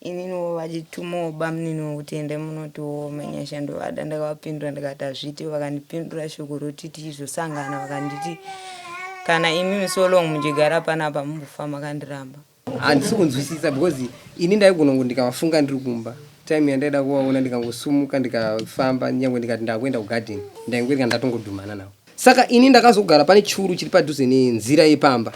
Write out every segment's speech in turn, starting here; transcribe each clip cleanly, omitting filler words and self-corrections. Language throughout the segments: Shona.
inini vachitumawo bamnini kuti ende munotiwomenyesha ndovada ndakavapindura ndikati hazviti vakandipindura shoko roti tizosangana vakanditi kana imimi so long muchigara panapa mumbofa makandiramba. Handisi kunzwisisa because ini ndaigona kuti ndikavafunga ndiri kumba time yandaida kuvaona ndikangosumuka ndikafamba nyangwe ndikati ndakuenda kugarden ndaingwereka ndatongodhumana navo. Saka ini ndakazogara pane churu chiri padhuze nenzira yepamba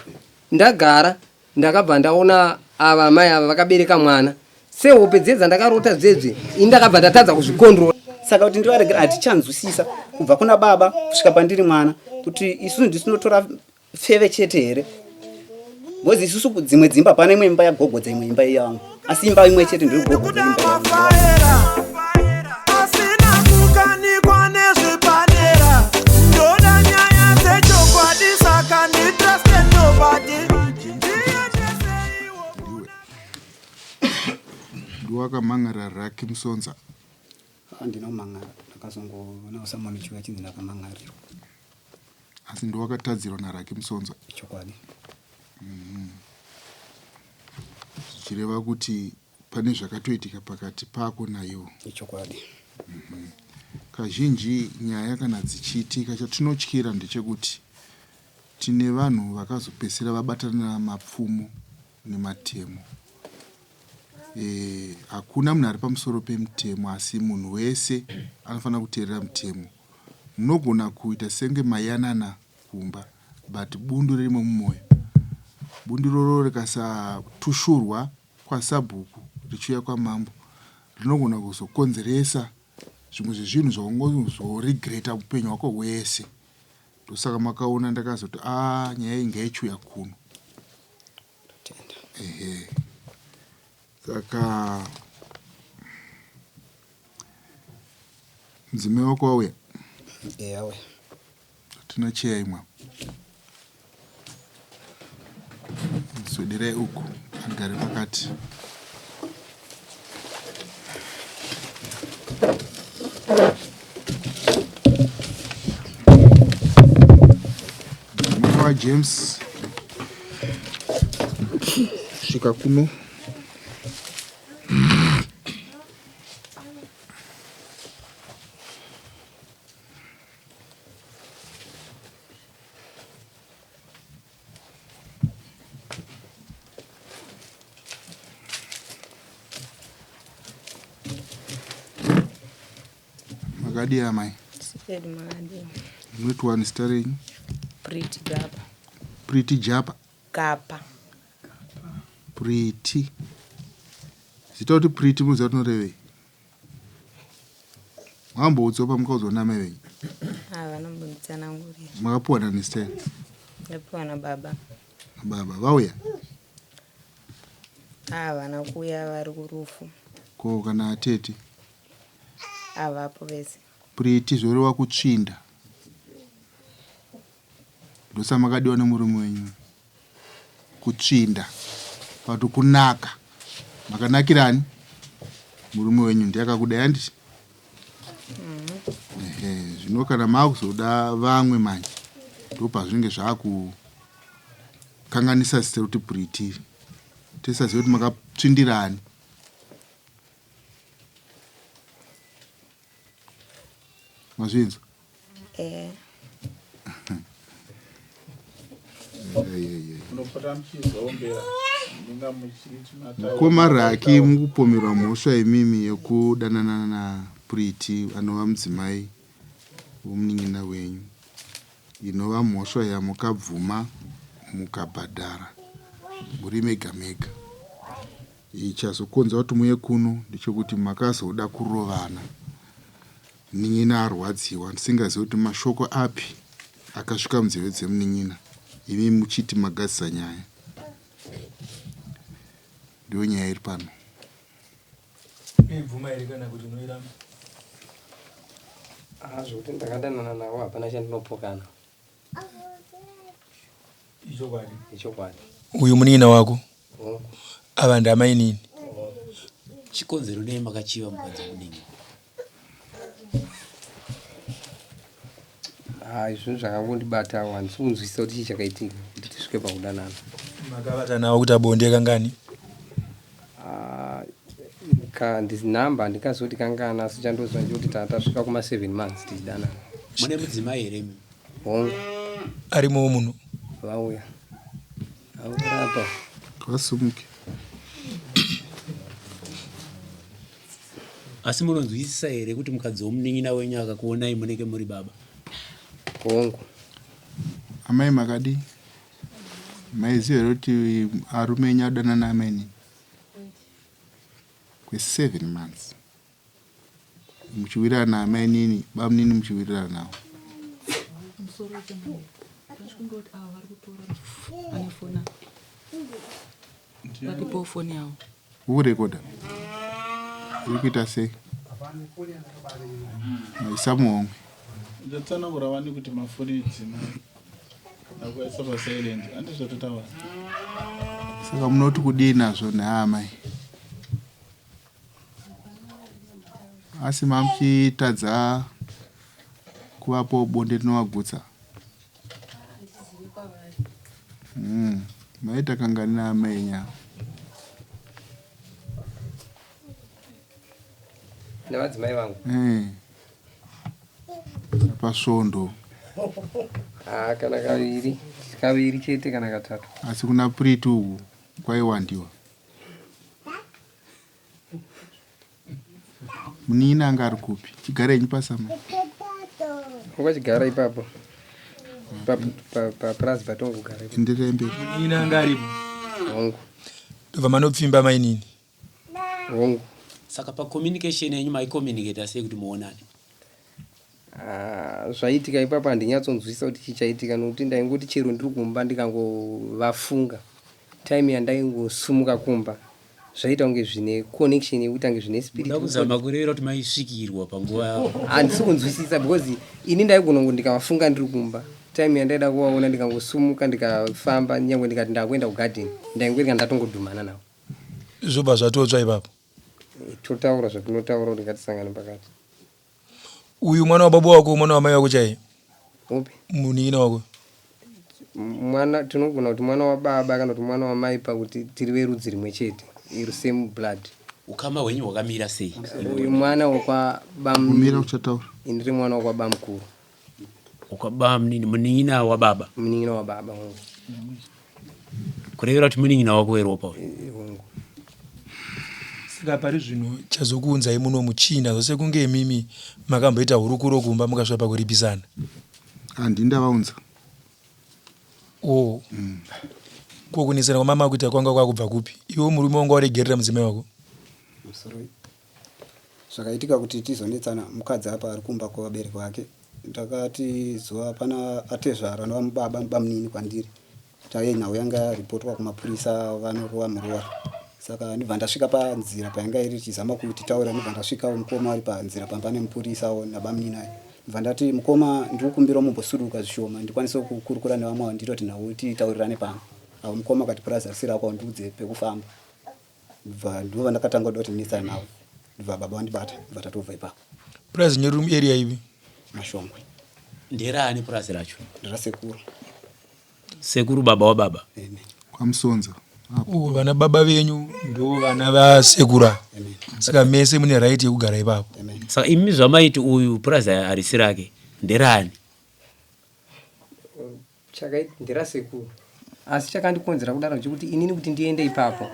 ndagara ndakabva ndaona ava mai ava vakabereka mwana sehope dzedza ndakarota dzedze ini ndakabva ndatadza kuzvikondrola. Saka kuti ndivaregera hatichanzwisisa kubva kuna baba kusvika pandiri mwana kuti isusu ndisinotora feve chete here ngozi isusu dzimwe dzimba pane imwe imba yagogodza imwe imba yangu asi imba imwe chete ndiri kugogodza imba yangu. Ndiwakamangara Raki Musonza. Ndinomangara ndakazongoona usamoni chiwa chinzi ndakamangarirwa. Asi ndiwakatadzirwa naRaki Musonza. Chokwadi. Zvichireva kuti pane zvakatoitika pakati pako naiwo. Chokwadi. Kazhinji nyaya kana dzichiitika chatinotyira ndechekuti tine vanhu vakazopesera vabatana mapfumo nematemo. Hakuna munhu ari pamusoro pemutemo asi munhu wese anofanira kuteerera mutemo. Munogona kuita senge mayanana kumba but bundu ririmo mumwoyo. Bundu roro rikasatushurwa kwasabhuku richiuya kwamambo rinogona kuzokonzeresa zvimwe zvezvinhu zvaungozoregreta upenyu hwako hwese. Ndosaka makaona ndakazoti nyaya iyi ngaichiuya kuno. Saka mudzimai wako wauya? Auya. Tina cheya imwe. Swederai uku agare pakati. Mwana wa James svika kuno. Magadi ya mai? Sedi magadi. Mwetu wani staring? Pretty Gapa. Pretty Japa? Gapa. Pretty. Zita kuti Pretty muziva tunorevei? Mwambo utsopa mukaudzona mevei? Vanombonitsana nguri. Makapuwa na Nistani? Ndapuwa na baba. Baba, vauya? Vana kuuya vari kurufu. Ko kana atete? Avapo vese. Pretty zvoreva kutsvinda. Ndosa makadiwa nemurume wenyu. Kutsvinda. Pato kunaka. Makanakirani? Murume wenyu ndiye akakudai handiti? Zvino kana makuzoda vamwe manje ndopazvinenge zvakukanganisa zita kuti Pretty. Tesaziva kuti makatsvindirani. Mazvinzwa? Mukoma Raki mukupomerwa mhosva imimi yekudanana naPretty anova mudzimai womunin'ina wenyu. Inova mhosva yamukabvuma mukabhadhara muri mega mega. Ichazokonza kuti muye kuno ndechekuti makazoda kurovana. Nin'ina arwadziwa ndisingazivi kuti mashoko api akasvika munzeve dzemunin'ina. Imi muchiti magadzisa nyaya. Ndiyo nyaya iri pano. Mibvuma iri kana kuti unoiramba? Zvokuti ndakadanana navo hapana chandinopokana. Ichokwadi? Ichokwadi. Uyu munin'ina wako? Ava ndamai nini? Chikonzero nei makachiva mukadzi munin'ina? Izvoni zvakangondibata awo handisi kunzwisisa kuti chii chakaitika kuti tisvike pakudanana. Makavata nawo kuti abonde kangani? ndizinamba ndikazoti kangana asi chandozwa kuti tasvika kuma 7 months tichidanana. Mune mudzimai here imi? Hongu arimo muno vauya aurapa Kwasumuke. Asi munonzwisisa here kuti mukadzi womunin'ina wenyu akakuonai munenge muri baba? hongu. Amai makadi. Maiziva here kuti arume enyu adanana amai nini? Kwe7 months. Muchiwirirana amai nini, baba nini muchiwirirana nawo. Ukurekoda? Uri kuita sei? Maisa muhomwe. Ndatsanangura vani kuti mafoni dzima akuisa pasilent andizvototaura. Saka munoti kudii nazvo neamai? Asi mamuchitadza kuvapo bonde rinovagutsa. Maita kanganina amai enya. Nevadzimai vangu. Pasvondo. Kana kaviri chete kana katatu. Asi kuna Priti uku kwaiwandiwa. Munini anga ari kupi? Chigara enyu pasama? Wakachigara ipapo. Paprazi patongogara ipapo. Enderei mberi. munini anga aripo. Hongu. Ndobva manopfimba mai nini? Hongu. Saka pacommunication yenyu maicommunicata sei kuti muonane? Zvaitika ipapo handinyatsonzwisisa kuti chichaitika nokuti ndaingoti chero ndiri kumba ndikangovafunga. Time yandaingosumuka kumba. Zvaita kunge zvine connection yekuita kunge zvine spirit. Ndakuzama kurevera kuti maisvikirwa panguva. Handisi kunzwisisa because ini ndaigona kunge ndikavafunga ndiri kumba. Time yandaida kuvaona ndikangosumuka ndikafamba nyangwe ndikati ndakuenda kugarden. Ndaingorika ndatongodhumana navo. Zvobva zvatotsva ipapo. Totaura zvatinotaura kuti ngatisangane pakati. Uyu mwana wababa wako mwana wamai wako chaiye? Upi? Munini wako? Mwana tinogona kuti mwana wababa kana kuti mwana wamai pakuti tiri verudzi rimwe chete. Iri same blood. Ukama hwenyu hwakamira sei? Uyu mwana Kumira uchataura. Indiri mwana wakwabamukuru. Ukwabamnini munin'ina wababa? Munin'ina wababa hongu. Kurevera kuti munin'ina wako weropa uyu? Hongu. Saka pari zvino chazokuunzai muno muchina zvose kunge mimi makamboita hurukuro kumba mukasvika pakuripisana. Handi ndavaunza. Kukunisana kwamama kuita kwanga kwakubva kupi? Iwo murume wanga waregerera mudzimai wako? Zvakaitika kuti tizonetsana mukadzi apa ari kumba kwavabereki vake. Ndakati zuva pana atezvara novamubaba mubamunini kwandiri. Tainawo yanga ripotwa kumapurisa vanorova murova. Saka ndibva ndasvika panzira payanga iri tichizama kuti taura ndibva ndasvika mukoma ari panzira pamba nemupurisawo nabamunini ayo. Ndibva ndati mukoma ndiri kukumbira mumbosuruka zvishoma ndikwanise kukurukura nevamwe vanditoti nawo titaurirane pano. Avo mukoma akati purazi asira ako ndiudze pekufamba. Ndibva ndova ndakatanga kuti ndinetsane navo. Ndibva baba vandibata ndibva tatobva ipapo. Purazi nyerum area ivi? Mashongwe. Nderani purazi racho? Nderasekuru. Sekuru baba wababa? Amen. Kwamusonza. Vana baba venyu ndo vana vasekura. Saka mese mune right yekugara ipapo. Saka imi zvamaiti uyu purazi harisi rake nderani? Chakaiti nderasekuru. Asi chakandikonzera kudaro chekuti inini kuti ndiende ipapo.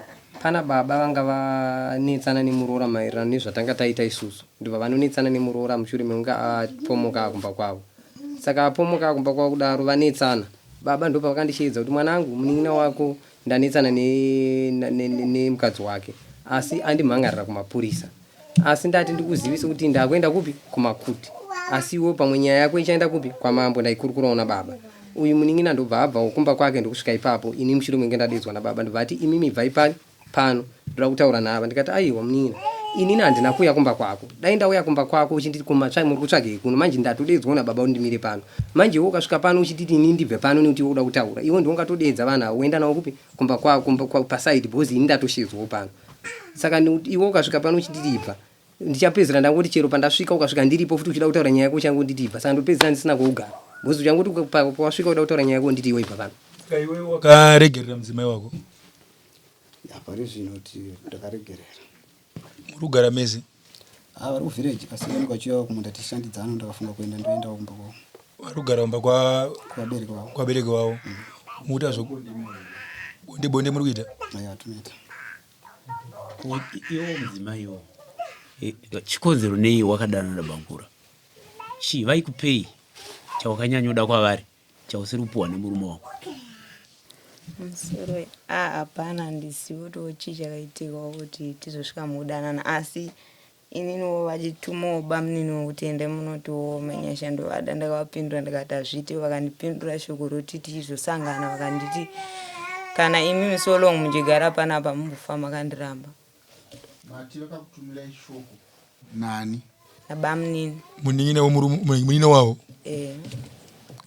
Pana baba vanga vanetsana nemuroora maererano nezvatanga taita isusu. Ndibva vanonetsana nemuroora mushure mekunge apomoka akumba kwavo. Saka apomoka akumba kwavo kudaro vanetsana. Baba ndo pavakandisheedza kuti mwanangu munin'ina wako ndanetsana nemukadzi wake. Asi andimhangarira kumapurisa. Asi ndati ndikuzivisa kuti ndakuenda kupi kumakuti. Asi iwo pamwe nyaya yako ichaenda kupi kwamambo ndaikurukurawo nababa. Uyu munin'ina ndobva abva kumba kwake ndokusvika ipapo. Ini mushure menge ndadedzwa nababa ndobva ati imimi bvai pano ndoda kutaura nava. Ndikati aiwa munin'ina inini handina kuuya kumba kwako. Dai ndauya kumba kwako uchinditi kumatsvai muri kutsvagei kuno manje ndatodedzwa nababa kuti ndimire pano. Manje iwe ukasvika pano uchititi inini ndibve pano nekuti unoda kutaura. Iwe ndiwe ungatodedza vana uenda nawo kupi kumba kwako paside because ini ndatoshedzwawo pano. Saka iwe ukasvika pano uchititi ibva. Ndichapedzera ndangoti chero pandasvika ukasvika ndiripo futi uchida kutaura nyaya yako uchangonditi ibva. Saka ndopedzera ndisina kuugara. Because uchangoti pasvika uda kutaura nyaya yako nditi iwe ibva pano. Saka iwe wakaregerera mudzimai wako? Apari zvino kuti ndakaregerera. Murugara mezi. Vari kuvillage asi vanenge vachiuya kumunda tichishandidzana ndakafunga kuenda ndoenda kumba kwavo. Varugara umba kwabereki wavo. Muita bonde muri kuita? Aya tunoita. Iwo mudzimaiwo chikonzero nei wakadana naBangura? Chii vaikupei chawakanyanyoda kwavari chausiri kupuwa nemurume wako? Musoro hapana handisiwo to chii chakaitikawo kuti tizosvika mukudanana, asi ininiwo vachitumawo bamuniniwo kuti ende munotiwo menyesha ndovada ndakavapindura ndikati hazviti, vakandipindura shoko roti tizosangana vakanditi kana imi so long muchigara panapa mumbofa makandiramba. Mati vakakutumira ishoko nani? Nabamunini. Munini wavo?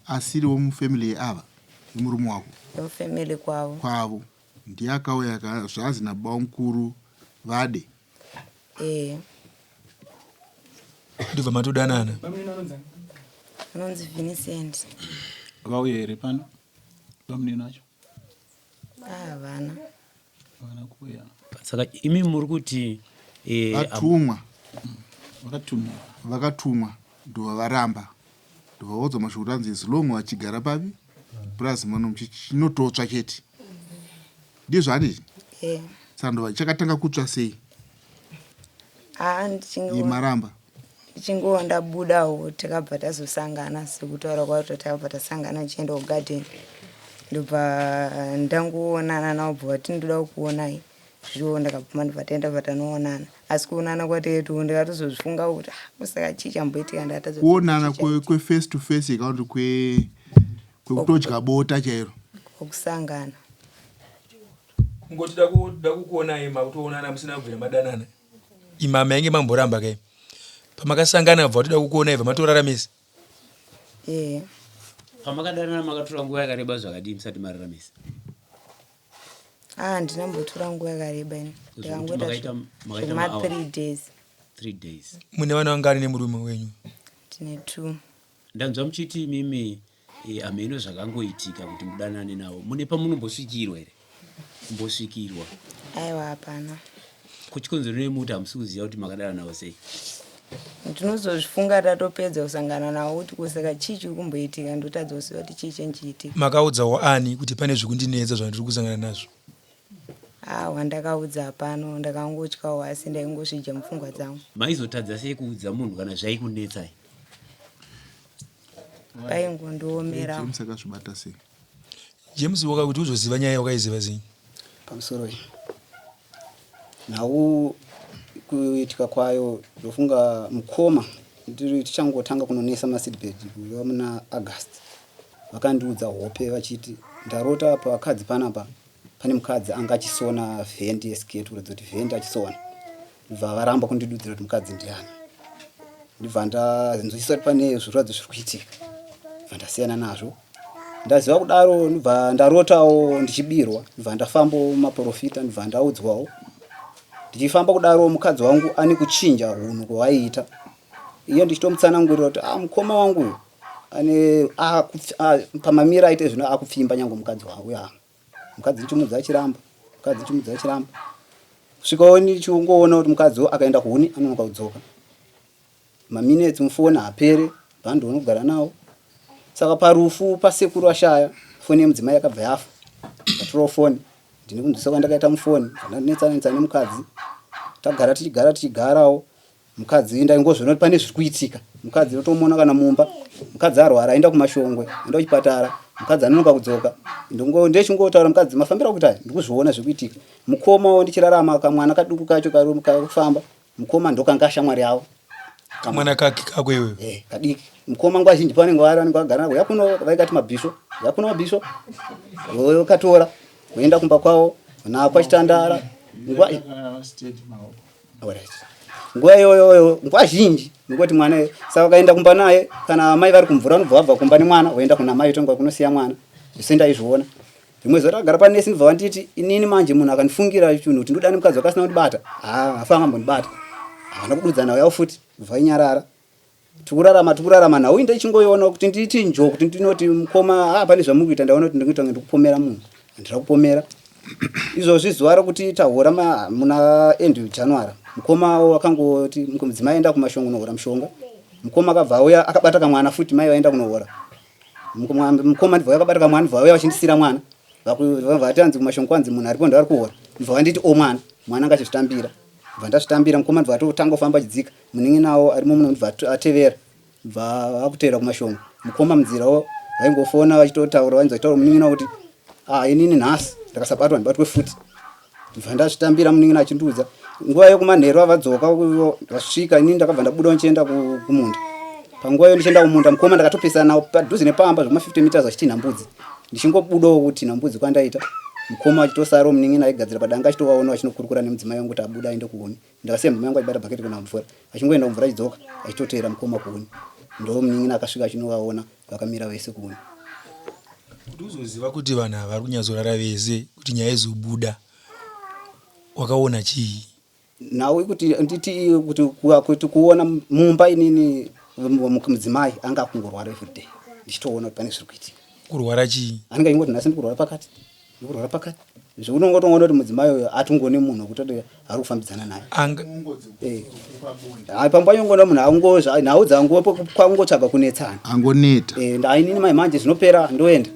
Asiriwo mufamily yeava yemurume wako? Family kwavo. Kwavo ndiye akauya zvazi nababa mukuru vade? Ndibva matodanana. Anonzi Vincent. Vakauya here pano bamunini wacho? Havana. Havana kuuya. Saka imi muri kuti vakatumwa ndova varamba ndovaudzwa mashoko anzi as long vachigara papi plus mano muchinototsva chete ndizvo handiti? Saka ndova chakatanga kutsva sei maramba? Ndichingowo ndabudawo takabva tazosangana sekutaura kwacho takabva tasangana tichienda kugarden ndobva ndangoonana navo bva vati ndoda kuonai zviwo ndakabvuma ndobva taenda patanoonana, asi kuonana kwatetu ndikatozozvifunga kuti usaka chii chamboitika kuonana kwe-face to face ikaundi kwekutodya bota chairo kwekusangana. Ngoti dakukuonai makutoonana musina kubvira madanana ima mainge mamboramba kai pamakasangana bva toda kukuonai bva matoraramisa? Pamakadanana makatora nguva yakareba zvakadii musati mararamisa? Ndinambotora nguva yakareba ini ndakangoita 3 days. 3 days. Mune vana vangani nemurume wenyu? Tine 2. Ndanzwa muchiti imimi hameno zvakangoitika kuti mudanane navo, mune pamunombosvikirwa here? Kumbosvikirwa? Aiwa hapana. Kuchikonzero nemuti hamusi kuziva kuti makadana navo sei? Ndinozozvifunga tatopedza kusangana navo kuti kusaka chii chiri kumboitika ndotadza kuziva kuti chii chenchiitika. Makaudzawo ani kuti pane zvekundinetsa zvandiri kusangana nazvo? Wandakaudza pano ndakangotyawo asi ndaingozvija mupfungwa dzangu. Maizotadza sei kuudza munhu kana zvaikunetsai? Paingondiomera. James akazvibata sei? James wakakuti uzoziva nyaya wakaiziva sei? Pamusoro iyi nhau kuitika kwayo ndofunga mukoma ndiri tichangotanga kunonesa maseedbed kuva muna August. Vakandiudza hope vachiti ndarota pakadzi panapa pane mukadzi anga achisona vhendi yesketi kuratidza kuti vhendi achisona. Ndibva varamba kundidudzira kuti mukadzi ndiani. Ndibva ndanzwisisa kuti pane zvirwadzwa zviri kuitika. Ndibva ndasiyana nazvo. Ndaziva kudaro ndibva ndarotawo ndichibirwa. Ndibva ndafambawo maprofita ndibva ndaudzwawo. Ndichifamba kudaro mukadzi wangu ane kuchinja hunhu kwavaiita. Iyo ndichitomutsanangurira kuti mukoma wangu ane pamamira aite zvino akupfimba nyange mukadzi wangu ya. Mukadzi ndichimudza achiramba. Kusvikawo ndichongoona kuti mukadzi akaenda huni anonoka kudzoka. Maminutes mufoni hapere bhando unogara nawo. Saka parufu pasekuru ashaya foni yemudzimai yakabva yafa. Ndatora foni ndine kunzwisa kwandakaita mufoni ndanetsa nemukadzi. Tagara tichigarawo mukadzi ndaingozviona kuti pane zviri kuitika. Mukadzi unotomuona kana mumba. Mukadzi arwara aenda kumashongwe aenda kuchipatara. Mukadzi anonoka kudzoka. Ndechingotaura mukadzi mafambira kuti ndikuzviona zviri kuitika. Mukomawo ndichirarama kamwana kaduku kacho kufamba. Mukoma ndokanga shamwari yavo. Kamwana kakwe iwewe? Kadiki. Mukoma nguva zhinji pavanenge vagara navo yakuno vaikati mabhisho. Katora kuenda kumba kwavo napa chitandara. Nguva iyoyo nguva zhinji ngoti mwana saka kaenda kumba naye kana mai vari kumvura unobva wabva kumba nemwana woenda kuna mai tonga kunosiya mwana. Zvese ndaizviona. Rimwe zuva takagara panesi ndibva vanditi inini manje munhu akandifungira chinhu kuti ndodane mukadzi wakasina kundibata. Afa angambondibata. Havana kududza nawo yawo futi kubva inyarara. Tikurarama nawo ndichingoiona kuti nditi njo kuti ndinoti mukoma pane zvamuri kuita ndaona kuti ndikuita ndikupomera munhu. Ndira kupomera. Izvozvi zuva rokuti tahura muna end January mukoma wakangoti mudzimai aenda kumashongo kunohora mushonga. Mukoma akabva auya akabata kamwana futi mai vaenda kunohora. Mukoma ndibva akabata kamwana ndibva auya vachindisira mwana. Vati anzi kumashongo kwanzi munhu aripo ndaari kuhora. Ndibva vanditi mwana ngachizvitambira. Ndibva ndazvitambira mukoma ndibva atotanga kufamba achidzika. Munin'inawo arimo muno ndibva atevera. Ndibva akutevera kumashongo. Mukoma munzirawo vaingofona vachitotaura vanzotaura munin'ina kuti inini nhasi ndakasabatwa ndibatwe futi. Ndibva ndazvitambira munin'ina achindiudza. Nguva yokumanheru vadzoka vasvika inini ndakabva ndabuda ndichienda kumunda. Panguva iyo ndichienda kumunda mukoma ndakatopesana nawo padhuze nepamba zvoma 50 meters achitinha mbudzi. Ndichingobudawo kutinha mbudzi kwandaita. Mukoma achitosara munin'ina aigadzira padanga achitovaona achinokurukura nemudzimai wangu kuti abuda aende kuhuni. Ndakasiya mudzimai wangu aibata bhaketi kuna mvura. Achingoenda kumvura achidzoka achitotera mukoma kuhuni. Ndo munin'ina akasvika achinovaona vakamira vese kuhuni. Kuti uzoziva kuti vanhu ava vari kunyazorara vese kuti nyaya izobuda wakaona chii? Nawe kuti nditi kuti kuona mumba inini mudzimai anga akungorwara everyday. Ndichitoona kuti pane zviri kuitika. Kurwara chii? Anenge ingoti nhasi ndikurwara pakati. Ndikurwara pakati. Zvinongotoona kuti mudzimai uyo atungone munhu kuti ari kufambidzana naye. Pamba yongona munhu angozva nhau dzangu kwangotsvaga kunetsana. Angoneta. Ndainini mai manje zvinopera ndoenda.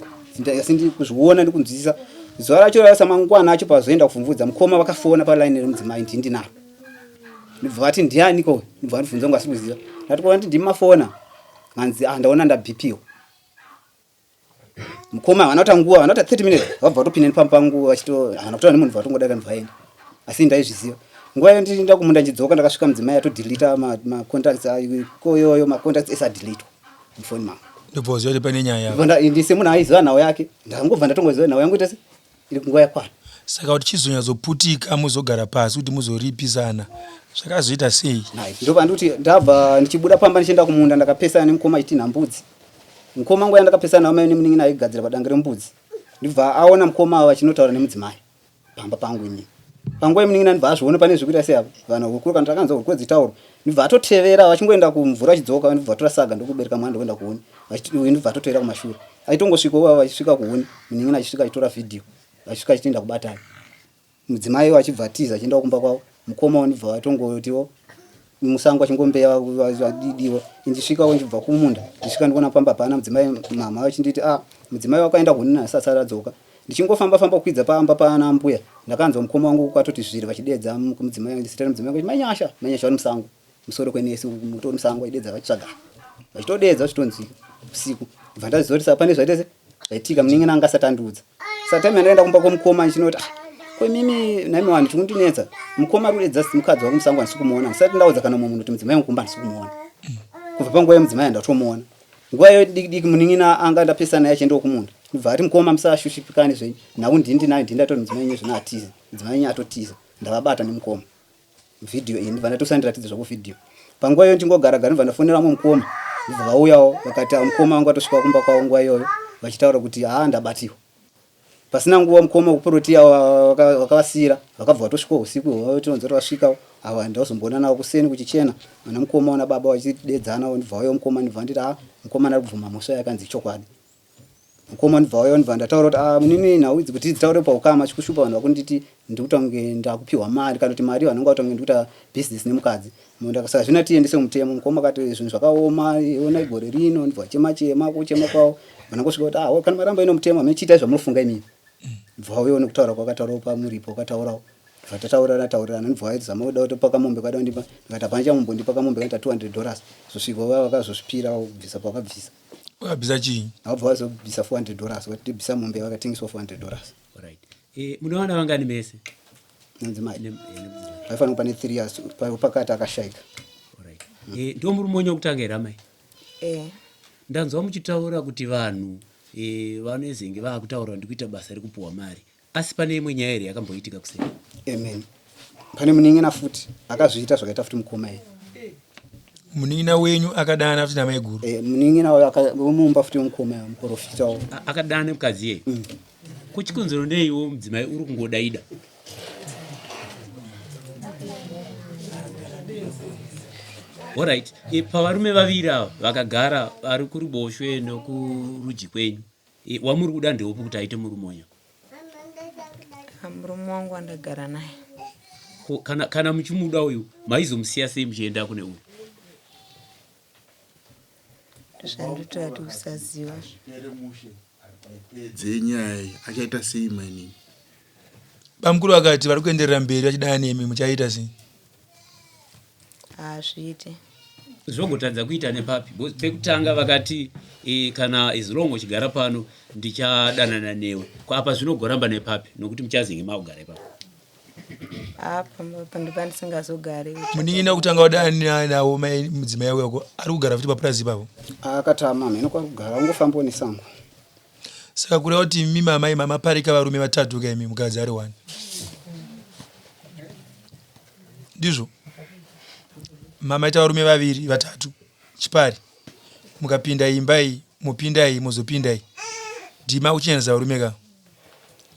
Sindi kuzviona ndikunzwisisa. Zuva racho rasa mangwana acho pazoenda kuvhunvudza mukoma vakafona paline remudzimai ndinaro. Ndibva vati ndianiko? Ndibva ndibvunza ngasi kuziva. Ndati kuti ndimafona. Nganzi ndaona ndabhipiwa. Mukoma vanota nguva vanota 30 minutes vabva topinda nepampangu vachito kutora nemunhu vatongodaka ndvaenda. Asi ndaizviziva. Nguva iyo ndichinda kumunda ndidzoka ndakasvika mudzimai atodeleta macontacts koyoyo macontacts esadelete mufoni mangu. Ndibva waziva kuti pane nyaya. Ndise munhu aiziva nhau yake. Ndangobva ndatongoziva nhau yangu tese iri kunguva yakwana. Saka kuti chizonyazoputika muzogara pasi kuti muzoripisana zvakazoita sei? Ndobva ndikuti ndabva ndichibuda pamba ndichienda kumunda ndakapesana nemukoma achitinha mbudzi. Mukoma nguva yandakapesana nawo mai nemunin'ina aigadzira padanga rembudzi. Ndibva aona mukoma vachinotaura nemudzimai pamba pangu inini. Panguva yemunin'ina ndibva azviona pane zvekuita seapo vanhu hukuru kana takanzwa huri kwedzitauro. Ndibva atotevera vachingoenda kumvura achidzoka ndibva torasaga ndokubereka mwana ndokuenda kuhuni. Ndibva atotevera kumashure. Achitongosvikawo vachisvika kuhuni munin'ina achisvika achitora vhidhiyo. Vachisvika achitienda kubatana. Mudzimai achibva atiza achienda kumba kwavo. Mukoma ndibva vatongotiwo musango achingombeya vadidiwo. Ndisvikawo ndibva kumunda. Ndisvika ndikuona pamba pana mudzimai mama vachinditi mudzimai wakaenda kuhuni nasasa radzoka. Ndichingofamba kwidza pamba pana mbuya. Ndakanzwa mukoma wangu kwatoti zviri vachidedza mudzimai ndisitera mudzimai kuti manyasha vari musango. Musoro kwenesi mutori musango vaidedza vachitsvaga. Vachitodedza vachitonzwika usiku. Ndibva ndaziva kuti pane zvaitese zvaitika munin'ina anga asati andiudza. Saka time yandaenda kumba kwomukoma ndichinoti kwemimi naimi vanhu chikundinetsa mukoma ari kudedza mukadzi wako musango handisi kumuona. Ndisati ndaudza kana mumwe munhu kuti mudzimai wangu kumba handisi kumuona. Kubva panguva yemudzimai handatomuona. Nguva iyo diki munin'ina anga ndapesana naye achienda kumunda. Ndibva ati mukoma musashushipikane zvenyu. Nhau ndindi nayo ndindi atori mudzimai wenyu zvino atiza. Mudzimai wenyu atotiza. Ndavabata nemukoma. Vhidhiyo iyi ndibva ndatosandiratidza zvako vhidhiyo. Panguva iyo ndingogara ndibva ndafonera mukoma. Ndibva vauyawo vakati mukoma wangu atosvika kumba kwavo nguva iyoyo vachitaura kuti ndabatiwa. Pasina nguva mukoma kuprotia wakavasira vakabva vatosvika usiku vatonzwa vasvikawo ava ndazombona nawo kuseni kuchichena ana mukoma wana baba vachidedzana ndibva uyo mukoma ndibva nditi mukoma ari kubvuma musha yakanzi chokwadi. Mukoma ndibva uyo ndibva ndataura kuti munini nhau idzi kuti dzitaure paukama chikushupa vanhu vakunditi ndikutange ndakupiwa mari kana kuti mari vanenge vatange ndikuita business nemukadzi. Saka zvino tiendese mutemo. Mukoma akati zvinhu zvakaoma ona igore rino ndibva chema kuchema kwavo vanangosvika kuti kana maramba ino mutemo mechiita zvamunofunga imimi. Ndibva uyo nekutaura kwakataurawo pamuripo wakataurawo. Ndibva tataurana ndibva aizama kuda kutopaka mombe kwada kundipa. Ndikati hapana chamumbondipaka mombe kaita $200. Zvosvika vakazosvipira kubvisa pakabvisa. Wakabvisa chii? Vabva vazobvisa $400 vakatibvisa mombe vakatengeswa $400. Alright. Munowana vangani mese? Nanzimai. Vaifanira pane 3 years pakati akashaika. Alright. Ndo muri monyo kutanga here mai? Ndanzwa muchitaura kuti vanhu vanezenge vakutaura ndikuita basa rekupuwa mari. Asi pane imwe nyaya here yakamboitika kuseri? Amen. Pane munin'ina futi akazviita zvakaita futi mukoma iye. Munin'ina wenyu akadana futi namai guru? Munin'ina womumba futi mukoma muprofitawo. Akadana nemukadzi iye? Kuchikonzero ndeiwo mudzimai uri kungodaida? Alright. Pavarume vaviri ava vakagara ari kuruboshwe nokurudyi kwenyu, wamuri kuda ndeupi kuti aite murume uyu? Murume wangu andagara naye. kana muchimuda uyu maizomusiya sei muchienda kune uyu? Zvandotati kusaziva dzenyaya achaita sei maini? Bamukuru akati vari kuenderera mberi vachidana nemi muchaita sei? hazviite. Zvongotadza kuita nepapi? Pekutanga vakati kana izilongo uchigara pano ndichadanana newe. Apa zvinogoramba nepapi? Nokuti muchazinge maugara ipapo. Apa pandipandisingazogari. Munin'ina kutanga wadana nawo mudzimai wako ari kugara futi papurazi ipapo? Akatama mhino kwakugara ungofambawo nesango. Saka kureva kuti imi mamai mamaparika varume 3 kaimi mukadzi ari 1 ndizvo? Mamaita varume 2 3 chipari, mukapinda imba iyi mupindai muzopindai, ndima uchinyanisa varume ka?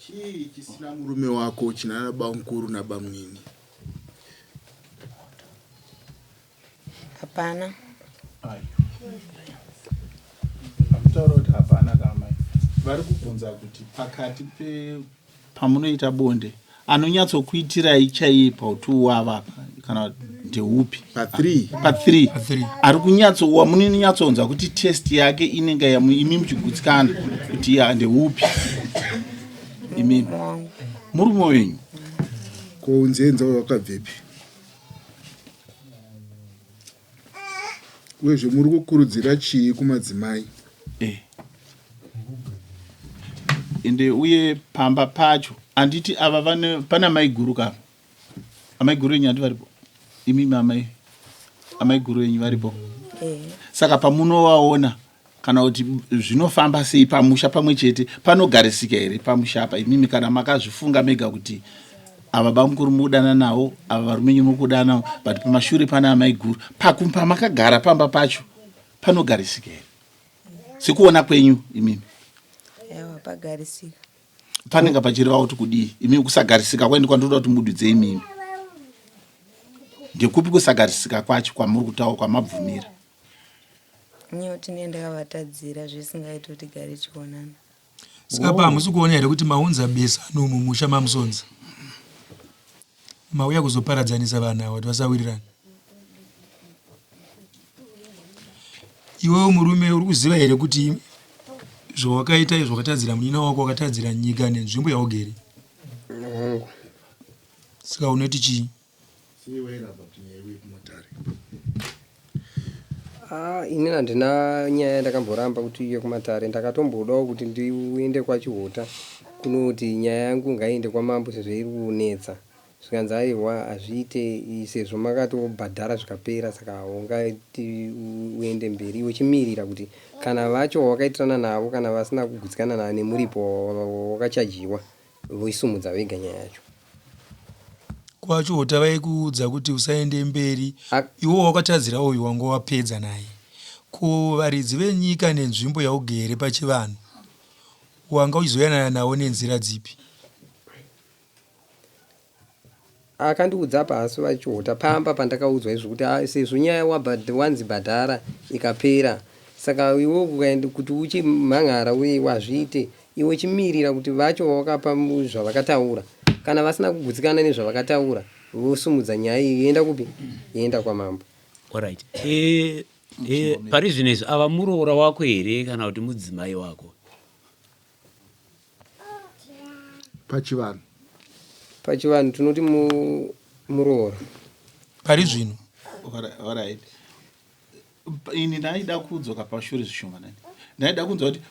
Chii chisina murume wako chinana bamukuru nabamwini? Hapana. Amutaura kuti hapana kamai. Vari kubvunza kuti pakati pamunoita bonde anonyatsokuitirai chaiye pauti wava kana ndeupi? Pa3 ari kunyatsowa munonyatsoonza kuti test yake inenge imi muchigutsikana kuti ndeupi? Imi murume wenyu kounzenza wakabvepi? Wezve muri kukurudzira chii kumadzimai? ende uye pamba pacho anditi ava pana maiguru kapa? Amaiguru enyu andi varipo? Imi mamai amaiguru enyu varipo? Saka pamunovaona kana kuti zvinofamba sei pamusha pamwe chete, panogarisika here pamusha apa imimi, kana makazvifunga mega kuti ava bamukuru mudana nawo ava varume nyu mukudana nawo, but pamashure pana amaiguru, pamakagara pamba pacho panogarisika here sekuona kwenyu imimi? Yawa pagarisika. Panenge pachireva kuti kudii imimi kusagarisika kwaindi kwandoda kuti mududze imimi? Ndekupi kusagarisika kwacho kwamuri kutaura kwamabvumira? Nyewe tine ndakavatadzira zvisingaiti kuti gare chionana. Saka pamusi kuona here kuti maunza besano mumusha mamusonza mauya kuzoparadzanisa vana ava kuti vasawirirana? Iwewo murume uri kuziva here kuti zvawakaita izvo wakatadzira munina wako, wakatadzira nyika nenzvimbo yaugere? Saka unoti chii? Ini handina nyaya yandakamboramba kuti iye kumatare, ndakatombodawo kuti ndiende kwachihuta kunoti nyaya yangu ngaende kwamambo sezvo iri kunetsa. Zvikanzi aiwa hazviite sezvo makatobhadhara zvikapera, saka ungati uende mberi iwe chimirira kuti kana vacho wakaitirana navo kana vasina kugutsikana navo nemuripo wakachajiwa voisumudza vega nyaya yacho. Kwachihuta vaikuudza kuti usaende mberi, iwo wakatadzira uyu wanga wapedza naye. Ko varidzi venyika nenzvimbo yaugere pachivanhu wanga uchizoyanana navo nenzira dzipi? Akandiudza pasi vachihuta pamba pandakaudzwa izvo kuti sezvo nyaya wanzi bhadhara ikapera, saka iwe ukaenda kuti uchimhan'ara uye wazviite iwe chimirira kuti vacho wakapa zvavakataura, kana vasina kugutsikana nezvavakataura vosumudza nyaya iyi yoenda kupi? Yoenda kwamambo. Alright. Pari zvino izvi ava muroora wako here kana kuti mudzimai wako? Pachivanhu tinoti muroora. Pari zvino? Alright. Ini ndaida kudzoka pashure zvishomanani. Ndaida kunzwa kuti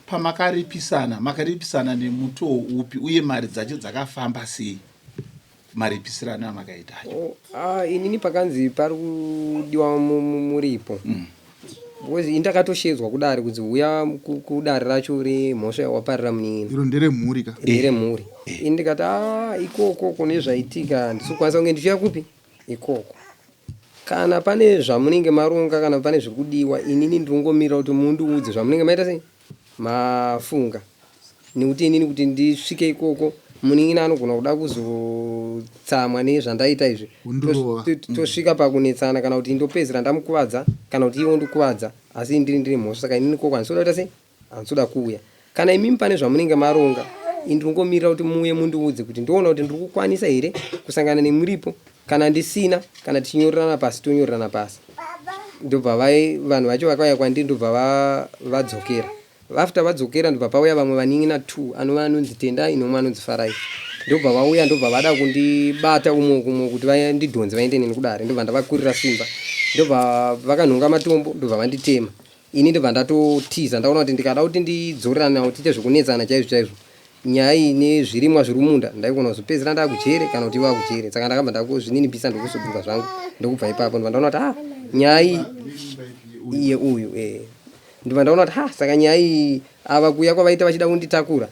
makaripisana nemutoo upi uye mari dzacho dzakafamba sei? Maripisirano amakaita acho? Inini pakanzi pari kudiwa muripo. Because indakatoshedzwa kudare kuti uya kudare racho remhosva yawaparira munini. Iro nderemhuri ka? Nderemhuri. Indikati ikoko kune zvaitika ndisokwanisa kunge ndichiya kupi? Ikoko. Kana pane zvamunenge maronga kana pane zvikudiwa, inini ndinongomira kuti mundiudze zvamunenge maita sei? Mafunga. Nekuti inini kuti ndisvike ikoko munini anogona kuda kuzotsamwa nezvandaita izvi. Tosvika pakunetsana kana kuti ndopedzera ndamukuvadza kana kuti iwo ndikuvadza, asi ndiri mhosva. Saka inini koko handisoda kuita sei? Handsoda kuuya. Kana imimi pane zvamunenge maronga, ndinongomirira kuti muuye mundiudze kuti ndiona kuti ndiri kukwanisa here kusangana nemuripo kana ndisina kana tichinyorerana pasi tonyorerana pasi. Ndobva vanhu vacho vakauya kwandiri ndobva vadzokera. After vadzokera ndobva pauya vamwe vanin'ina 2 anova anonzi Tendai nomwe anonzi Farai. Ndobva vauya ndobva vada kundibata umwe kuti vandidhonze vaende neni kudare. Ndobva ndavakurira simba. Ndobva vakanhonga matombo ndobva vanditema. Ini ndobva ndatotiza ndaona kuti ndikada kuti ndidzorerana navo tiite zvokunetsana chaizvo nyaya ine zvirimwa zviri munda ndaigona kuzopedzera ndakujere kana kuti vakujere. Saka ndakabva ndakuzvininipisa ndokusudunga zvangu ndokubva ipapo ndobva ndaona kuti nyaya iye uyu ndobva ndaona kuti saka nyaya iyi ava kuya kwavaita vachida kunditakura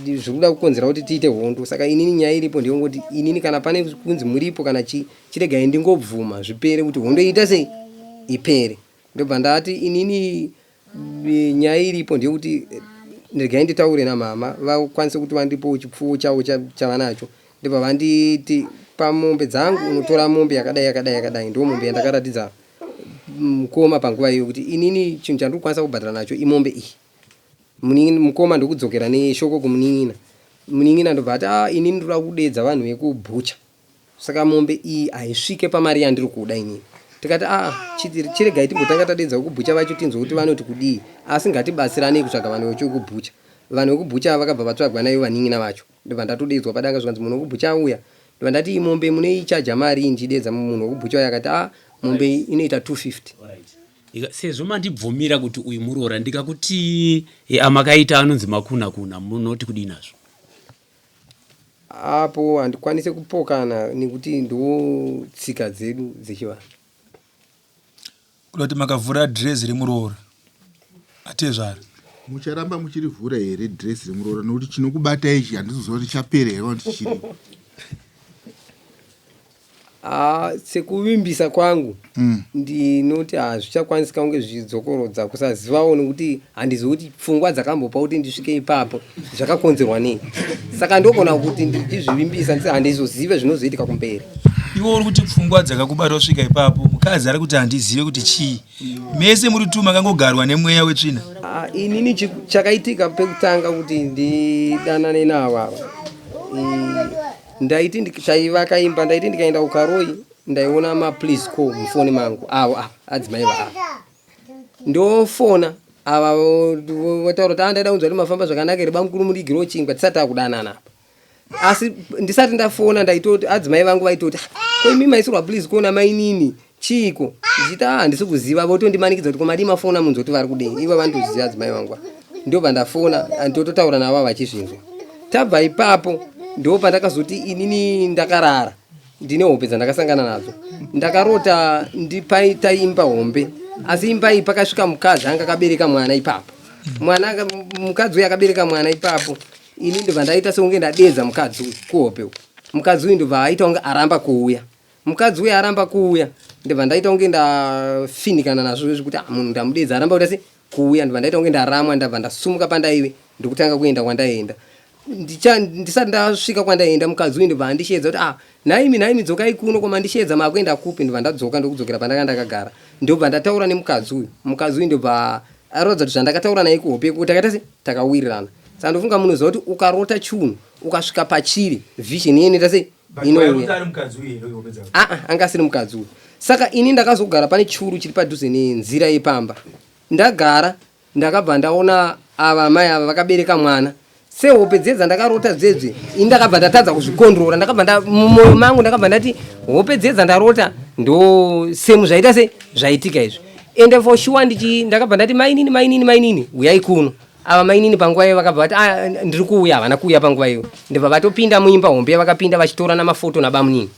zvikuda kukonzera kuti tiite hondo. Saka inini nyaya iripo ndeyongoti inini kana pane kunzi muripo kana chiregai ndingobvuma zvipere kuti hondo iita sei ipere. Ndobva ndati inini nyaya iripo ndeyekuti regai nditaure namama vakwanise kuti vandipo chipfuwo chavo chavanacho. Ndobva vanditi pamombe dzangu unotora mombe yakadai ndo mombe yandakaratidza mukoma panguva iyo kuti inini chinhu chandikukwanisa kubhadhara nacho imombe iyi. Mukoma ndokudzokera neshoko kumunin'ina. Munin'ina ndobva ati inini ndinoda kudedza vanhu vekubhucha. Saka mombe iyi haisvike pamari yandiri kuda inini. Tikati chiregai timbotanga tadedza vekubhucha vacho tinzwe kuti vanoti kudii asi ngatibatsirane kutsvaga vanhu vekubhucha. Vanhu vekubhucha vakabva vatsvagwa nayo vanin'ina vacho. Ndobva ndatodedzwa padanga zvanzi munhu wekubhucha auya. Ndobva ndati mombe munoichaja mari ndidedza munhu wekubhucha uya akati mombe inoita 250. Sezvo mandibvumira kuti uyu muroora ndikakuti amakaita anonzi makuna munoti kudii nazvo? Apo handikwanise kupokana nekuti ndo tsika dzedu dzechivanhu. Kuti makavhura dhirezi remuroora atezvaro mucharamba muchirivhura here dhirezi remuroora nokuti chinokubata ichi handizozova kuti chapera here kuti chiripo. Sekuvimbisa kwangu ndinoti hazvichakwanisika kunge zvidzokorodza kusazivawo nekuti handizoti pfungwa dzakambopa kuti ndisvike ipapo zvakakonzerwa nei. Saka ndogona kuti ndichizvivimbisa ndisi handizozive zvinozoitika kumberi. iwo uri kuti pfungwa dzakakubata usvika ipapo mukadzi ari kuti handizive kuti chii mese muri tu makangogarwa nemweya wetsvina. Inini chakaitika pekutanga kuti ndidanane navo ndaiti vakaimba ndaiti ndikaenda kukaroi ndaiona mapolice call mufoni mangu adzimai vaava ndofona ava votaura kuti ndaida kunzwa kuti mafamba zvakanaka here bamukuru murigiro chingwa tisati akudanana apa. Asi ndisati ndafona ndaitoti adzimai vangu vaitoti koimi maisirwa police call namainini chiko ndichiti handisi kuziva votondimanikidza kuti komadi mafona munzoti vari kudei ivo vandoziva adzimai vangu. Ndobva ndafona ndototaura navo vachizvinzwa. Tabva ipapo ndo pandakazoti inini ndakarara ndine hope dzandakasangana nadzo. Ndakarota ndipaita imba hombe asi imba iyi pakasvika mukadzi anga akabereka mwana ipapo. Mukadzi uyu akabereka mwana ipapo. Ini ndobva ndaita sekunge ndadedza mukadzi uyu kuhope uku. Mukadzi uyu ndobva aita kunge aramba kuuya. Mukadzi uyu aramba kuuya ndobva ndaita kunge ndafinikana nazvo zvekuti munhu ndamudedza aramba kuita se kuuya. Ndobva ndaita kunge ndaramwa ndabva ndasumuka pandaive ndokutanga kuenda kwandaenda. Ndisati ndasvika kwandaenda mukadzi uyu ndobva andishedza kuti naimi dzokai kuno koma ndishedza makuenda kupi. Ndobva ndadzoka ndokudzokera pandanga ndakagara ndobva ndataura nemukadzi uyu. Mukadzi uyu ndobva arodza kuti zvandakataura naye kuhope kuti takaita se takawirirana. Saka ndofunga munoziva kuti ukarota chunhu ukasvika pachiri vision inoita se inouya. Anga asiri mukadzi uyu. Saka ini ndakazogara pane churu chiri padhuze nenzira yepamba. Ndagara ndakabva ndaona ava mai ava vakabereka mwana sehope dzedza ndakarota dzedze ini ndakabva ndatadza kuzvikondrora. Ndakabva mumwoyo mangu ndakabva ndati hope dzedza ndarota ndo semu zvaita se zvaitika izvi. Ende for sure ndakabva ndati mainini uyai kuno. Ava mainini panguva iyo vakabva vati ndiri kuuya havana kuuya panguva iyo. Ndobva vatopinda muimba hombe vakapinda vachitora namafoto nabamunini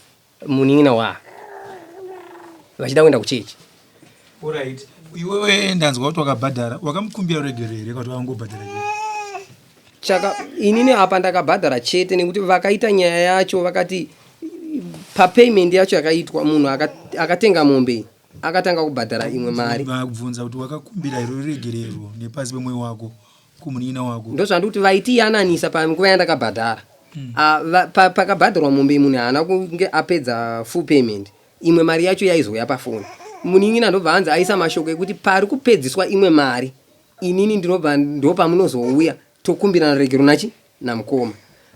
munin'ina wavo vachida kuenda kuchechi. Alright. Iwewe ndanzwa kuti wakabhadhara wakamukumbira regero here kuti wangobhadhara inini apa ndakabhadhara chete nekuti vakaita nyaya yacho vakati papayment yacho yakaitwa munhu akatenga mombe akatanga kubhadhara imwe mari. Vakubvunza kuti wakakumbira iro regerero nepasi pemwoyo wako kumunin'ina wako. Ndozvandikuti vaitiyananisa panguva yandakabhadhara. Pakabhadharwa mombe munhu haana kunge apedza full payment imwe mari yacho yaizoya pafoni. Munin'ina ndobva anzi aisa mashoko ekuti pari kupedziswa imwe mari inini ndinobva ndo pamunozouya tokumbirana regero namukoma.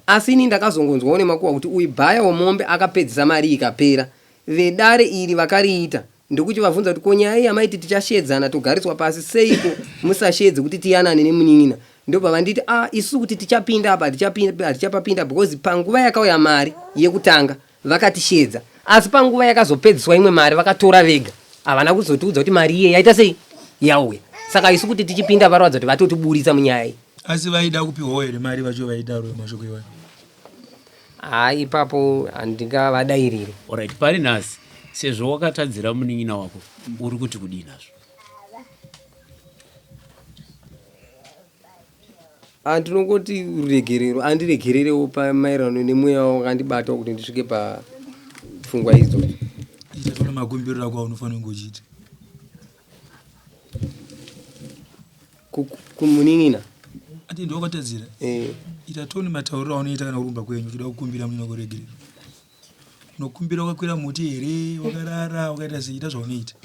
asi ini ndakazongonzwawo nemakuwa kuti uibhaya womombe akapedzisa mari ikapera. Vedare iri vakariita ndokuti vabvunza kuti konyaya iyi amaiti tichashedzana togariswa pasi seiko musashedze kuti tiyanane nemunin'ina. Ndobva vanditi isu kuti tichapinda apa tichapapinda because panguva yakauya mari yekutanga vakatishedza, asi panguva yakazopedziswa imwe mari vakatora vega havana kuzotiudza kuti mari iye yaita sei yauya. Saka isu kuti tichipinda varadza kuti vatotiburisa munyaya iyi. Asi vaida kupiwawo here mari vacho vaidaro mashoko iwayo? Ipapo handingavadairire. Alright, pari nhasi sezvo wakatadzira munin'ina wako uri kuti kudii nazvo? Ndinongoti ruregerero andiregererewo pamaererano nemweya wakandibata kuti ndisvike pafungwa idzo. Itatona magumbiriro ako aunofanira kungochita kumunin'ina ati ndowakatadzira. Itatoni matauriro aunoita kana kurumba kwenyu uchida kukumbira munin'ina kuregerero. Unokumbira wakakwira muti here, wakarara, wakaita seita zvaunoita.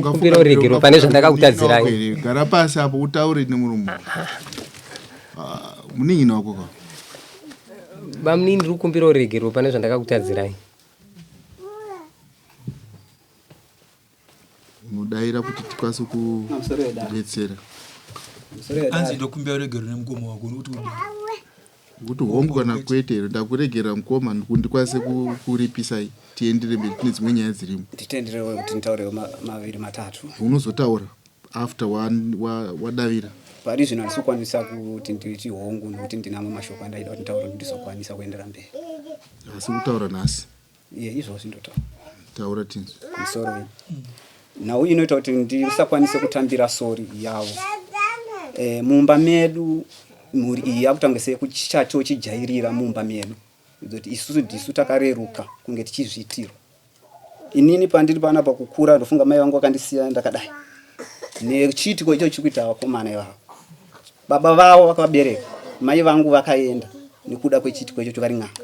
Kumbira uregero pane zvandakakutadzirai. Gara pasi apo utaure nemurume. Munin'ina wako ka? Bamunini ndiri kukumbira uregero pane zvandakakutadzirai. Unodaira kuti tikwanise kudetsera. Anzi ndokumbira uregero nemukoma wako nokuti kuti hongu kana kwete ndakuregera mukoma ndikwanise kuripisai tiendere mberi tine dzimwe nyaya dzirimo. Titenderewo kuti nditaurewo maviri matatu. Unozotaura after wadavira. Pari zvino handisokwanisa kuti nditi hongu nokuti ndinamwe mashoko andaida kuti nditaure kuti ndizokwanisa kuendera mberi. Asi kutaura nhasi. Izvozvi ndotaura. Taura tinzwe. Musoro nhau inoita kuti ndisakwanise kutambira sori yavo. Mumba medu mhuri iyi yakutanga sekuchacho chijairira mumba medu. Kuti isusu ndisu takareruka kunge tichizviitira. Inini pandiri panapa kukura ndofunga mai vangu vakandisiya ndakadai. Nechitiko icho chikuita vakomana ivavo. Baba vavo vakabereka, mai vangu vakaenda nekuda kwechitiko icho chakaring'anga.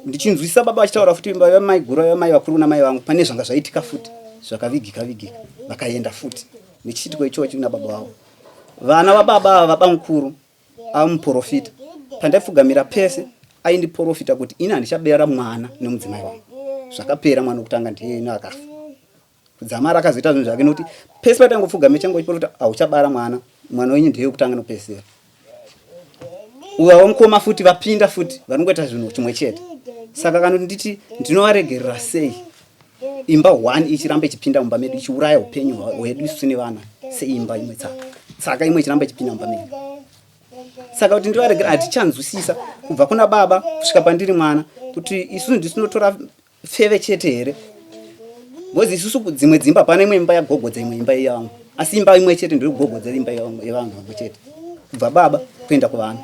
Ndichinzwisa baba achitaura futi imba yamai guru yamai vakuru namai vangu pane zvanga zvaitika futi zvakavigika vakaenda futi nechitiko ichocho na baba vavo. Vana vababa vaba mukuru amuprofita pandaifugamira pese aindiprofita kuti ina ndichabera mwana nemudzimai wangu. Zvakapera mwana kutanga ndiye ina akafa. Kudzamara akazoita zvinhu zvake nokuti pese patangofugamira changu chiprofita auchabara mwana wenyu ndiye kutanga nopesera. Uya mukoma futi vapinda futi vanongoita zvinhu chimwe chete. Saka kana nditi ndinovaregerera sei imba 1 ichiramba ichipinda mumba medu ichiuraya upenyu hwedu isu ne vana seimba imwe saka imwe ichiramba ichipinda mumba medu. Saka kuti ndivaregera hatichanzwisisa kubva kuna baba kusvika pandiri mwana kuti isusu ndisinotora feve chete here. Ngozi isusu dzimwe dzimba pane imwe imba yagogodza imwe imba yangu, asi imba imwe chete ndiri kugogodza imba yevanhu vamwe chete kubva baba kuenda kuvana.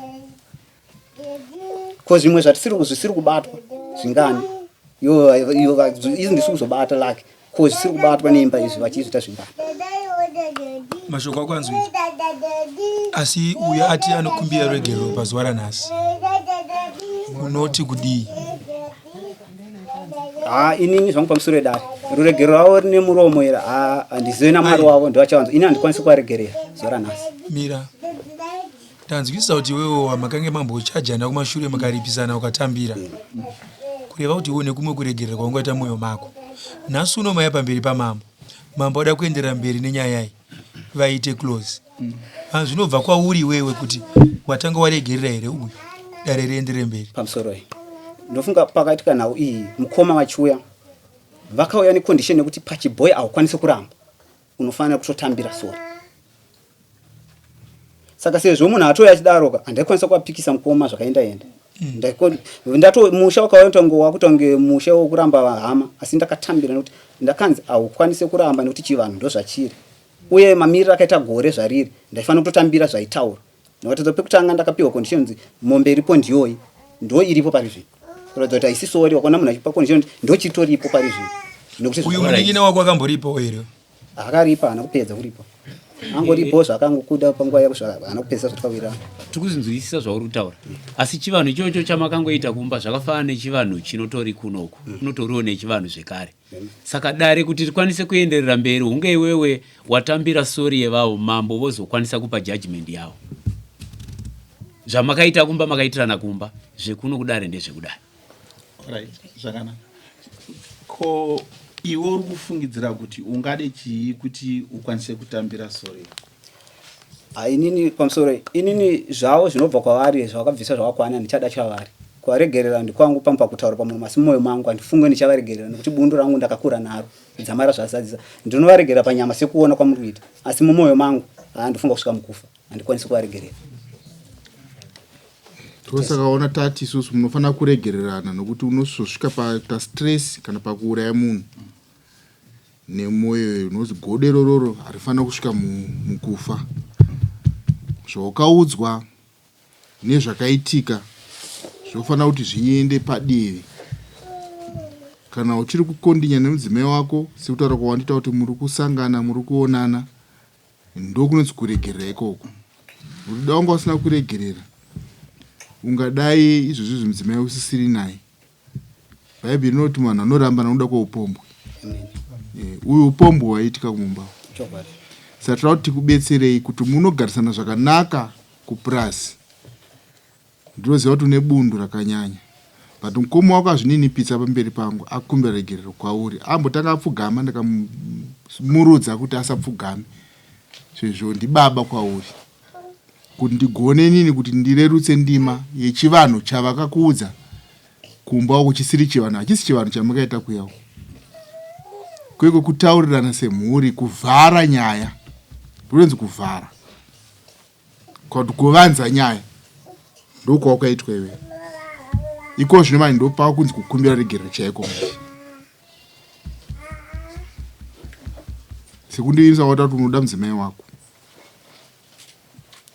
Ko zvimwe zvisiri kubatwa zvingani izvi ndisi kuzobata lake ko zvisiri kubatwa neimba izvi vachizvita zvingani. Mashoko ako anzwika. Asi uya ati anokumbira ruregero pazuva ranhasi unoti kudii? Inini zvangu pamusoro edare ruregero ravo rine muromo here handizivi namwari wavo ndovachavanza ini handikwanisi kuvaregerera zuva ranhasi. Mira, tanzwisisa kuti iwewo makange mambochajana kumashure makaripisana ukatambira kureva kuti iwe nekumwe kuregerera kwaungaita mwoyo mako. Nhasi uno maya pamberi pamambo, mambo ada kuendera mberi nenyaya iyi vaite close. Zvinobva kwauri iwewe kuti watanga waregerera here uyu dare riendere mberi. Pamusoro iyi ndofunga pakaitika nhau iyi mukoma vachiuya vakauya necondition yekuti pachibhoyi haukwanisi kuramba unofanira kutotambira sori. Saka sezvo munhu atoya achidaroka handaikwanisa kuvapikisa mukoma zvakaenda musha wakaontongo wakutonge musha wokuramba hama asi ndakatambira nekuti ndakanzi haukwanisi kuramba nekuti chivanhu ndozvachiri uye mamiriro akaita gore zvariri ndaifanira kutotambira zvaitaura nokuti pekutanga ndakapiwa conditions mombe iripo ndiyoyi ndo iripo pari zvino kuratidza kuti haisi sori wakaona munhu achipa condition ndo chitoripo pari zvino. Uyu munin'ina wako akamboripo here? Akaripa hana kupedza kuripo. angoripo zvakangokuda panguva yako zvana kupedzisa zvatakawirana. tikuzinzwisisa zvauri kutaura asi chivanhu ichocho chamakangoita kumba zvakafanana nechivanhu chinotori kunoku kunotoriwo nechivanhu zvekare saka dare kuti rikwanise kuenderera mberi hunge iwewe watambira stori yevavo mambo vozokwanisa kupa judgment yavo zvamakaita kumba makaitirana kumba zvekuno kudare ndezvekudare. Right, zvakanaka. Ko iwe uri kufungidzira kuti ungade chii kuti ukwanise kutambira sori? Inini pamusoro inini zvavo zvinobva kwavari zvakabvisa zvakakwana ndichada chavari kuvaregerera ndikwangu pampa kutaura pamunhu asi mumwoyo mangu handifunge ndichavaregerera nekuti bundo rangu ndakakura naro dzamara zvazadzisa ndinovaregerera panyama sekuona kwamuri kuita asi mumwoyo mangu handifunga kusvika mukufa handikwanisi kuvaregerera. Tosakaona tati isusu munofanira kuregererana nokuti unosvika pastress kana pakuuraya munhu nemwoyo unozi gode rororo harifanira kusvika mukufa. Zvawakaudzwa nezvakaitika zvofanira kuti zviende padivi. Kana uchiri kukondinya nemudzimai wako sekutaura kwawandita kuti muri kusangana muri kuonana ndokunonzi kuregerera ikoko. Ruda wanga usina kuregerera ungadai izvozvo mudzimai usisiri naye. Bhaibheri rinoti munhu anoramba nokuda kweupombwe. Uyu upombwe hwaiitika kumumba. Saka tinoda kuti tikubetserei kuti munogarisana zvakanaka kupurasi. Ndinoziva kuti une bundu rakanyanya. But mukoma wako hazvininipisa pamberi pangu akumbira regerero kwauri. Ambotanga apfugama ndakamurudza kuti asapfugame. Sezvo ndibaba kwauri. Kuti ndigone nini kuti ndirerutse ndima yechivanhu chavakakuudza kumba wako chisiri chivanhu hachisi chivanhu chamakaita kuyawo. Kweko kutaurirana semhuri kuvhara nyaya. Kurenzi kuvhara. Kuti kuvanza nyaya. Ndokwawakaitwa iwe. Iko zvinomani ndopa kunzi kukumbira regerero chaiko. Sekundivisa kuti unoda mudzimai wako.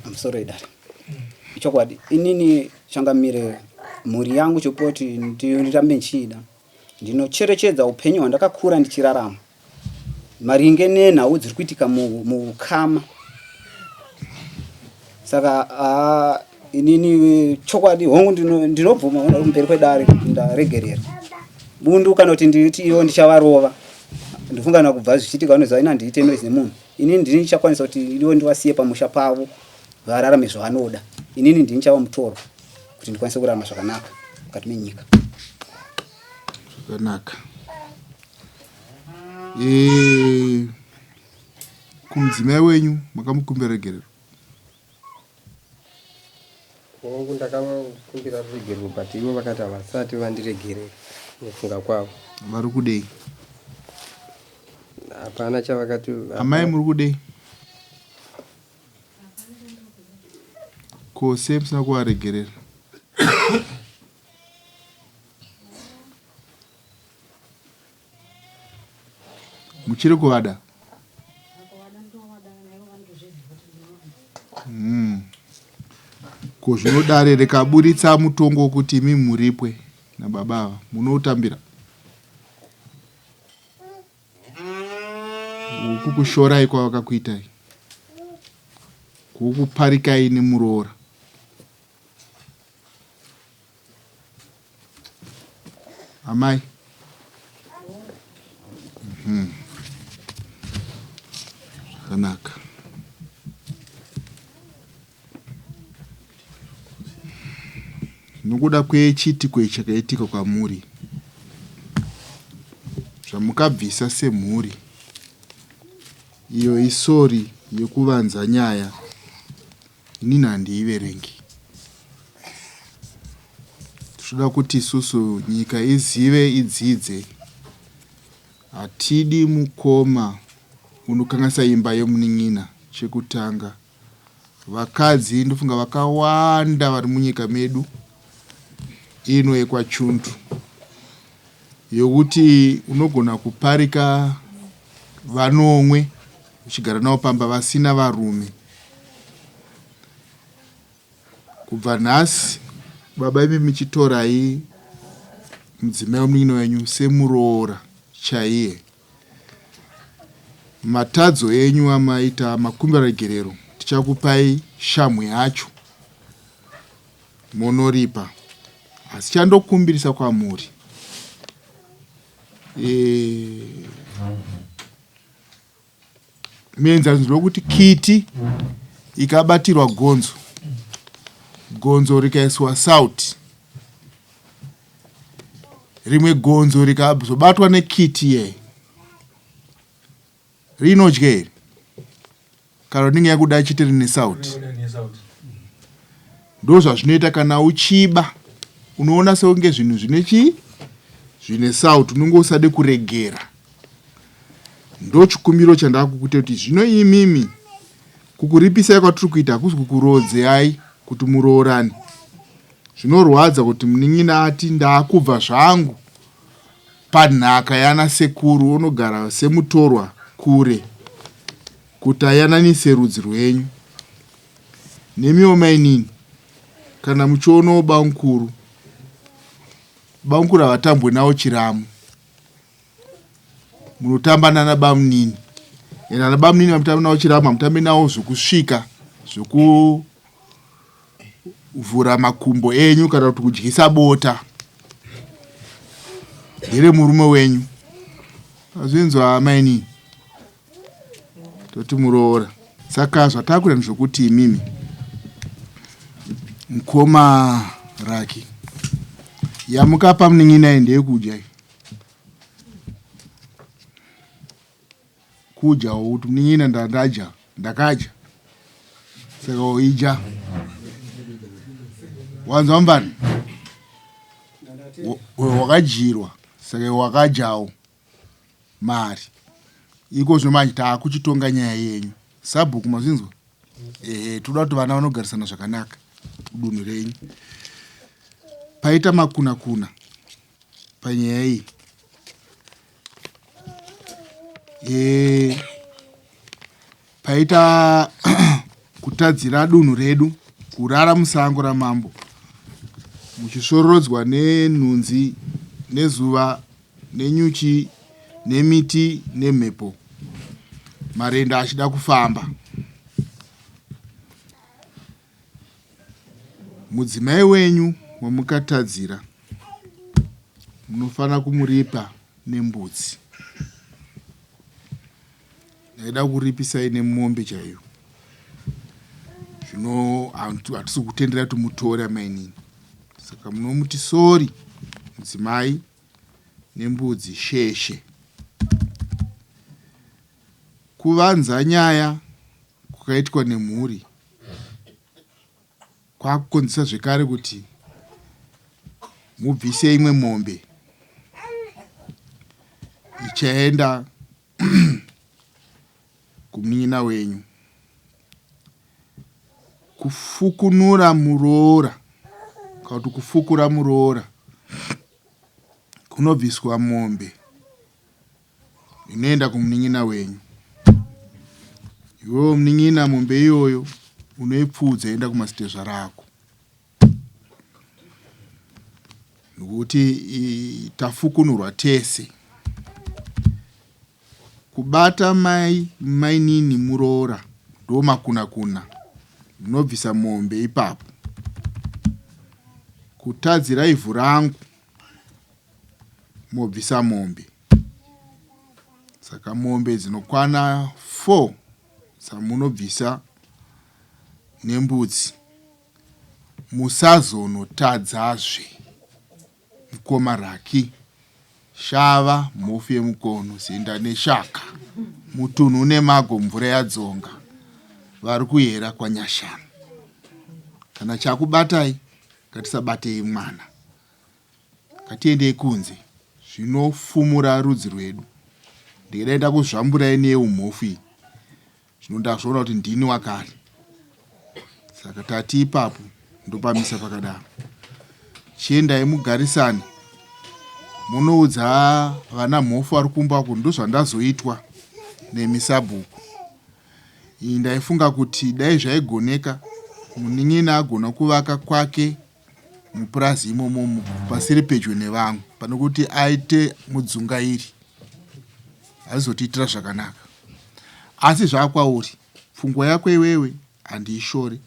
I'm sorry darling. Chokwadi inini changamire mhuri yangu chopoti ndirambe nchida. Ndinocherechedza upenyu hwandakakura ndichirarama. Maringe nenhau dziri kuitika mukama. Saka inini chokwadi hongu ndinobvuma mberi kwedare ndaregerera. Bundu kana kuti nditi iwo ndichavarova. Ndifungana kubva zvichitika vanoziva ina ndiite noise nemunhu. Inini ndini ndichakwanisa kuti iwo ndiwasiye pamusha pavo vararame zvavanoda. Inini ndini ndichava mutoro kuti ndikwanise kurarama zvakanaka mukati menyika. Zvakanaka. Kumudzimai wenyu makamukumbira regerero? Wangu ndakavakumbira regerero but ivo vakati havasati vandiregerera kufunga kwavo. Vari kudei? Hapana chavakati. Amai muri kudei? Kose musina kuvaregerera? Muchiri kuvada? Ko zvinodare rekaburitsa mutongo wokuti imi muripwe nababa munoutambira? Kukushorai kwavakakuitai? Kukuparikai nemuroora? Amai? Zvakanaka. Nokuda kwechitiko chakaitika kwamuri zvamukabvisa semhuri iyo isori yekuvanza nyaya inini handiiverengi. Tinoda kuti isusu nyika izive idzidze. Hatidi mukoma unokanganisa imba yemunin'ina chekutanga. Vakadzi ndofunga vakawanda vari munyika medu ino yekwachuntu yokuti unogona kuparika vanomwe uchigara navo pamba vasina varume. Kubva nhasi baba imi michitorai mudzimai wemunin'ina wenyu semuroora chaiye. matadzo enyu amaita makumbiro egerero tichakupai shamhu yacho monoripa, asi chandokumbirisa kwamuri muenzanzo lokuti kiti ikabatirwa gonzo rikaiswa sauti, rimwe gonzo rikazobatwa nekiti ye rinodya here kana rinenge yakuda chiti rine sauti. Ndo zvazvinoita kana uchiba, unoona seunge zvinhu zvine sauti, unenge usade kuregera. Ndo chikumbiro chandakukuita kuti zvino imimi kukuripisai kwatiri kuita hakusi kukurodzai kuti muroorane. Zvinorwadza kuti munin'ina ati ndakubva zvangu panhaka yana sekuru, unogara semutorwa kure, kuti ayananise rudzi rwenyu. Nemiwo mainini kana muchionawo bankuru havatambwe nawo chiramu, munotamba nana bamunini. Ana bamunini vamutamba nawo chiramu, hamutambi nawo zvokusvika zvokuvhura makumbo enyu kana kuti kudyisa bota. Ndere murume wenyu. Azvinzwa amainini, toti muroora. Saka zvatakuita ndezvokuti imimi mukoma Raki yamukapa munin'ina ndeyekudya, kudyawo kuti munin'ina ndakadya, saka uidya. Wanzwa mbani wakajirwa, saka wakadyawo mari. Iko zvinomanje taakuchitonga nyaya yenyu sabhuku, mazvinzwa. Toda kuti vana vanogarisana zvakanaka kudunhu renyu. Paita makuna panyaya iyi, paita kutadzira dunhu redu, kurara musango ramambo, muchisvororodzwa nenhunzi nezuva nenyuchi nemiti nemhepo, marenda achida kufamba. Mudzimai wenyu wamukatadzira munofanira kumuripa nembudzi. Ndaida kuripisai nemombe chaiyo. Zvino hatisi kutendera kuti mutore amainini, saka munomuti sori mudzimai nembudzi sheshe. Kuvanza nyaya kukaitwa nemhuri kwakukonzesa zvekare kuti mubvise imwe mombe ichaenda kumunin'ina wenyu. Kufukunura muroora kana kuti kufukura muroora kunobviswa mombe inoenda kumunin'ina wenyu. Iwewe munin'ina, mombe iyoyo unoipfudza enda kumasitezva rako, nokuti tafukunurwa tese. Kubata mainini muroora ndo makuna, munobvisa mombe ipapo. Kutadzira ivhu rangu mobvisa mombe. Saka mombe dzinokwana 4 samunobvisa nembudzi. Musazonotadzazve mukoma Raki. Shava mofu yemukono, zinda neshaka, mutunhu nemago, mvura yadzonga, vari kuyera kwanyashanu. Kana chakubatai ngatisabatei mwana, ngatiendei kunze. Zvinofumura rudzi rwedu. Ndikaenda kuzvamburai neyeumhofu iyi, zvino ndazviona kuti ndini wakare. Saka tati ipapo ndopamisa pakadaro. Chiendai mugarisane, munoudza vana mhofu vari kumbako ndozvandazoitwa nemisabhuku. Iyi ndaifunga kuti dai zvaigoneka munin'ina agona kuvaka kwake mupurazi imomo pasiri pedyo nevamwe, pano kuti aite mudzungairi, aizotiitira zvakanaka. asi zvakwauri pfungwa yako iwewe handiishore.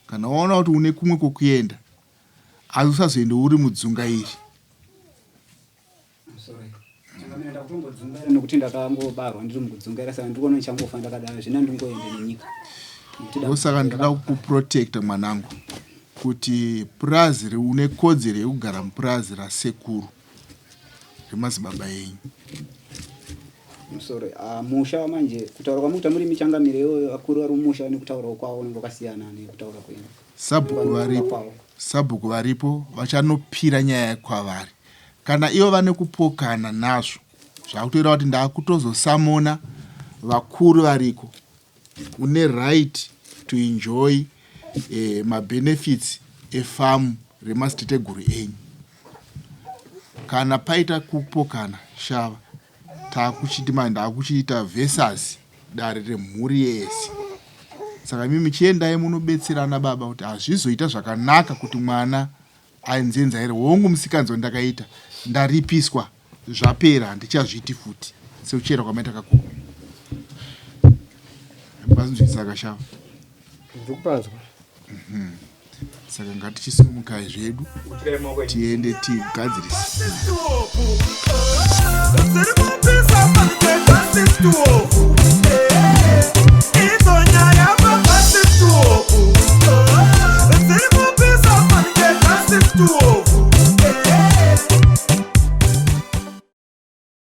Kana waona kuti une kumwe kokuenda asi usazoende uri mudzungairi. Nekuti ndakangobarwa ndiri mukudzungaira saka ndikuona nichangofa ndakadaro zvina ndingoende nenyika. Ndosaka ndinoda kuprotecta mwanangu kuti purazi une kodzero yekugara mupurazi rasekuru remadzibaba enyu. Musha manje kutaura kwamuita muri michangamire iyoyo akuru ari musha nekutaura kwavo ngokasiyana nekutaura kwenu. Sabhuku varipo vachanopira nyaya kwavari. Kana ivo vane kupokana nazvo zvakutoita kuti ndakutozosamona vakuru variko. Une right to enjoy mabenefits efamu remasteteguru enyu. Kana paita kupokana shava ndakuchiita versus dare remhuri yese. Saka mimi chiendai munobetserana baba kuti hazvizoita zvakanaka kuti mwana ainzenza here wongu musikanzo ndakaita ndaripiswa zvapera handichazviti futi seuchera kwamaita kakuru. Bazvinzwisaka shava. Ndikupanzwa. Saka ngatichisumukai zvedu tiende tigadzirise. Let's